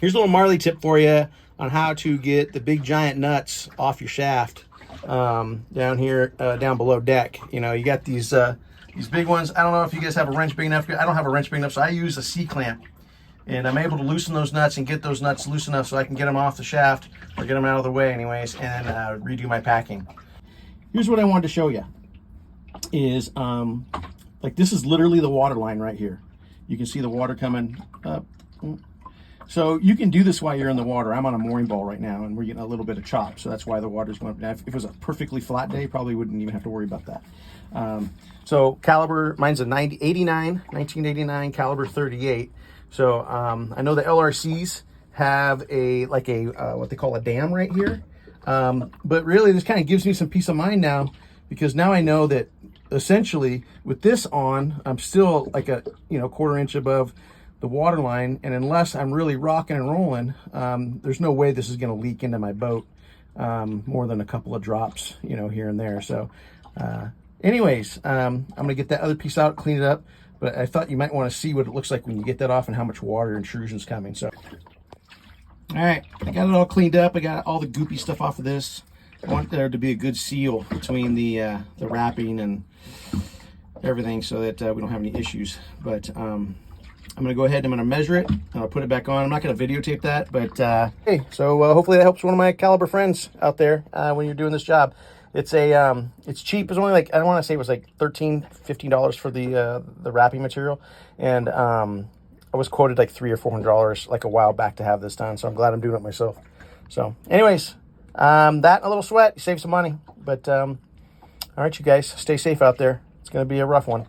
Here's a little Marley tip for you on how to get the big giant nuts off your shaft down here, down below deck. You know, you got these big ones. I don't know if you guys have a wrench big enough. I don't have a wrench big enough, so I use a C-clamp. And I'm able to loosen those nuts and get those nuts loose enough so I can get them off the shaft, or get them out of the way anyways, and redo my packing. Here's what I wanted to show you is, like, this is literally the water line right here. You can see the water coming up. So you can do this while you're in the water. I'm on a mooring ball right now, and we're getting a little bit of chop, so that's why the water's going up. Now, if it was a perfectly flat day, probably wouldn't even have to worry about that. So caliber, mine's a 1989 caliber 38. So I know the LRCs have what they call a dam right here. But really, this kind of gives me some peace of mind now, because now I know that essentially with this on, I'm still like a quarter inch above the water line, and unless I'm really rocking and rolling, there's no way this is going to leak into my boat more than a couple of drops, here and there. So anyways, I'm gonna get that other piece out, clean it up, but I thought you might want to see what it looks like when you get that off and how much water intrusion's coming. So all right, I got it all cleaned up. I got all the goopy stuff off of this. I want there to be a good seal between the wrapping and everything, so that we don't have any issues. But I'm gonna go ahead and I'm gonna measure it and I'll put it back on. I'm not gonna videotape that, but hey, so hopefully that helps one of my caliber friends out there when you're doing this job. It's cheap. It's only like, I don't want to say it was like $13, $15 for the wrapping material, and I was quoted like $300 or $400 like a while back to have this done. So I'm glad I'm doing it myself. So anyways, that and a little sweat, save some money. But all right, you guys, stay safe out there. It's gonna be a rough one.